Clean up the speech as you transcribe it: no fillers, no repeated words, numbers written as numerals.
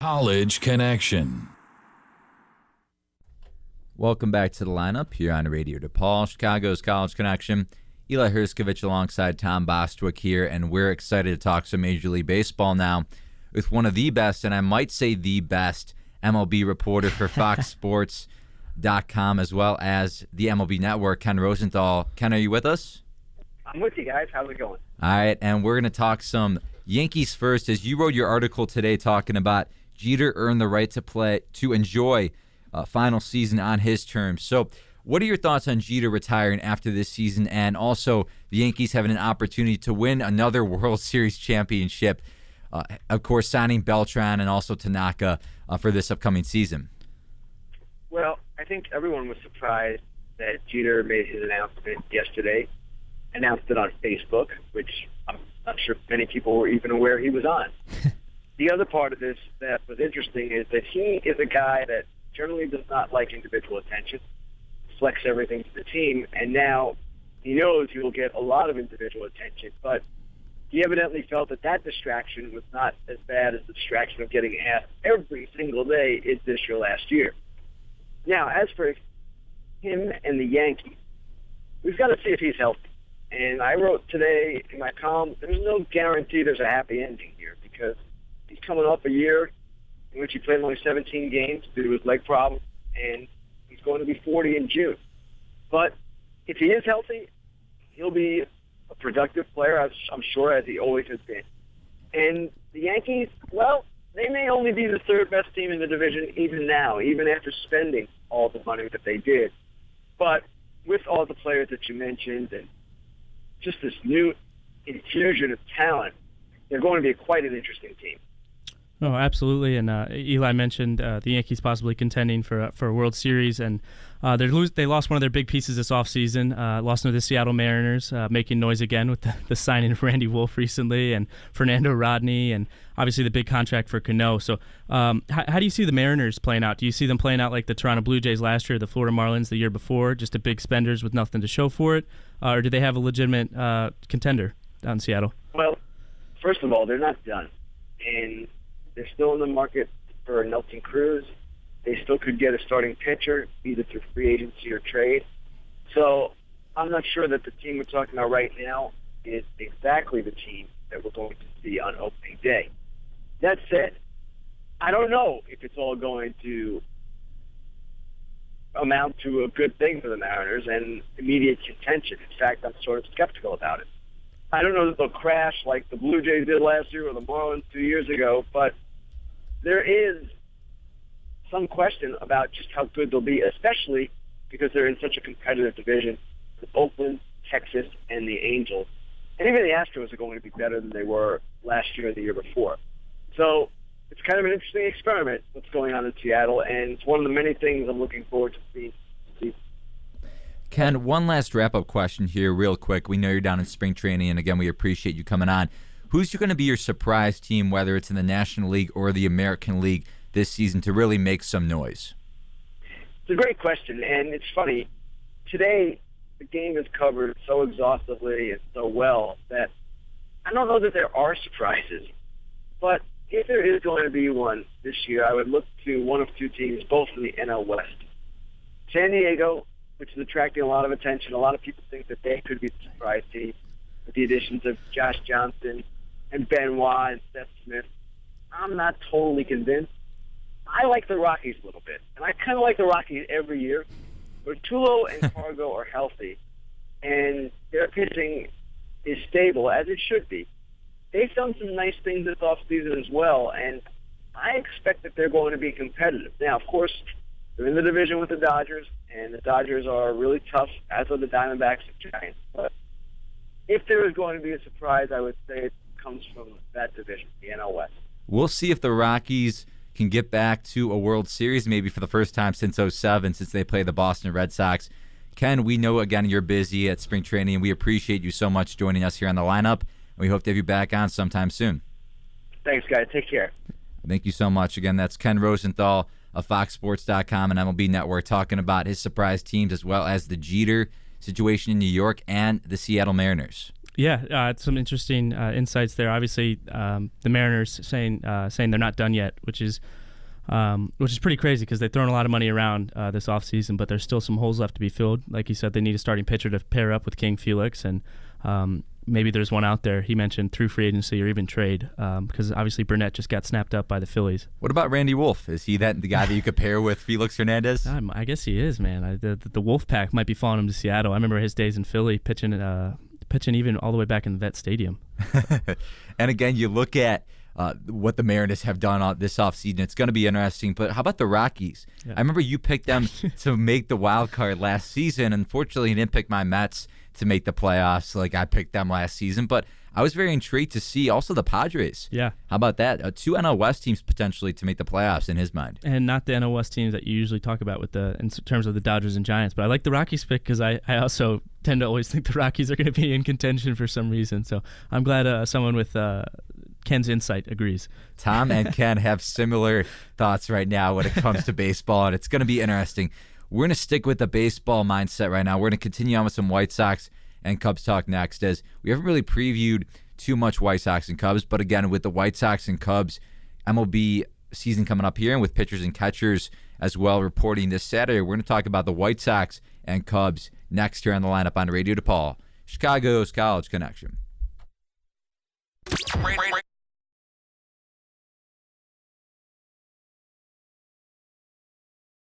College Connection. Welcome back to the lineup here on Radio DePaul, Chicago's College Connection. Eli Hershkovich alongside Tom Bostwick here, and we're excited to talk some Major League Baseball now with one of the best, and I might say the best, MLB reporter for FoxSports.com as well as the MLB Network, Ken Rosenthal. Ken, are you with us? I'm with you guys. How's it going? All right, and we're going to talk some Yankees first. As you wrote your article today talking about Jeter earned the right to enjoy final season on his terms. So what are your thoughts on Jeter retiring after this season, and also the Yankees having an opportunity to win another World Series championship, of course signing Beltran and also Tanaka for this upcoming season? Well, I think everyone was surprised that Jeter made his announcement yesterday, announced it on Facebook, which I'm not sure many people were even aware he was on. The other part of this that was interesting is that he is a guy that generally does not like individual attention, flex everything to the team, and now he knows he will get a lot of individual attention, but he evidently felt that that distraction was not as bad as the distraction of getting asked every single day, is this your last year? Now, as for him and the Yankees, we've got to see if he's healthy. And I wrote today in my column, there's no guarantee there's a happy ending here because he's coming off a year in which he played only 17 games due to his leg problem, and he's going to be 40 in June. But if he is healthy, he'll be a productive player, I'm sure, as he always has been. And the Yankees, well, they may only be the third best team in the division even now, even after spending all the money that they did. But with all the players that you mentioned and just this new infusion of talent, they're going to be quite an interesting team. Oh, absolutely. And Eli mentioned the Yankees possibly contending for a World Series, and they lost one of their big pieces this offseason, lost to the Seattle Mariners, making noise again with the signing of Randy Wolf recently and Fernando Rodney, and obviously the big contract for Cano. So how do you see the Mariners playing out? Do you see them playing out like the Toronto Blue Jays last year, the Florida Marlins the year before, just a big spenders with nothing to show for it? Or do they have a legitimate contender down in Seattle? Well, first of all, they're not done. And they're still in the market for Nelson Cruz. They still could get a starting pitcher, either through free agency or trade. So I'm not sure that the team we're talking about right now is exactly the team that we're going to see on opening day. That said, I don't know if it's all going to amount to a good thing for the Mariners and immediate contention. In fact, I'm sort of skeptical about it. I don't know that they'll crash like the Blue Jays did last year or the Marlins 2 years ago, but there is some question about just how good they'll be, especially because they're in such a competitive division with Oakland, Texas, and the Angels. And even the Astros are going to be better than they were last year or the year before. So it's kind of an interesting experiment what's going on in Seattle, and it's one of the many things I'm looking forward to seeing. Ken, one last wrap-up question here real quick. We know you're down in spring training, and again, we appreciate you coming on. Who's going to be your surprise team, whether it's in the National League or the American League this season, to really make some noise? It's a great question, and it's funny. Today, the game is covered so exhaustively and so well that I don't know that there are surprises. But if there is going to be one this year, I would look to one of two teams, both in the NL West. San Diego, which is attracting a lot of attention. A lot of people think that they could be the surprise team with the additions of Josh Johnson and Benoit and Seth Smith. I'm not totally convinced. I like the Rockies a little bit, and I kind of like the Rockies every year. Tulo and Fargo are healthy, and their pitching is stable, as it should be. They've done some nice things this offseason as well, and I expect that they're going to be competitive. Now, of course, they're in the division with the Dodgers, and the Dodgers are really tough, as are the Diamondbacks and Giants. But if there is going to be a surprise, I would say it comes from that division, the NL West. We'll see if the Rockies can get back to a World Series, maybe for the first time since '07, since they play the Boston Red Sox. Ken, we know, again, you're busy at spring training, and we appreciate you so much joining us here on the lineup. We hope to have you back on sometime soon. Thanks, guys. Take care. Thank you so much. Again, that's Ken Rosenthal of FoxSports.com and MLB Network talking about his surprise teams as well as the Jeter situation in New York and the Seattle Mariners. Yeah, some interesting insights there. Obviously, the Mariners saying they're not done yet, which is pretty crazy because they've thrown a lot of money around this offseason, but there's still some holes left to be filled. Like you said, they need a starting pitcher to pair up with King Felix, and maybe there's one out there. He mentioned through free agency or even trade, because obviously Burnett just got snapped up by the Phillies. What about Randy Wolf? Is he the guy that you could pair with Felix Hernandez? I guess he is, man. The Wolf Pack might be following him to Seattle. I remember his days in Philly pitching even all the way back in the Vet Stadium. And again, you look at what the Mariners have done this offseason. It's going to be interesting. But how about the Rockies? Yeah. I remember you picked them to make the wild card last season. Unfortunately, you didn't pick my Mets to make the playoffs like I picked them last season. But I was very intrigued to see also the Padres. Yeah. How about that? Two NL West teams potentially to make the playoffs in his mind. And not the NL West teams that you usually talk about in terms of the Dodgers and Giants. But I like the Rockies pick because I also tend to always think the Rockies are going to be in contention for some reason. So I'm glad someone with Ken's insight agrees. Tom and Ken have similar thoughts right now when it comes to baseball, and it's going to be interesting. We're going to stick with the baseball mindset right now. We're going to continue on with some White Sox and Cubs talk next, as we haven't really previewed too much White Sox and Cubs, but again, with the White Sox and Cubs MLB season coming up here and with pitchers and catchers as well reporting this Saturday, we're going to talk about the White Sox and Cubs next here on the lineup on Radio DePaul, Chicago's College Connection.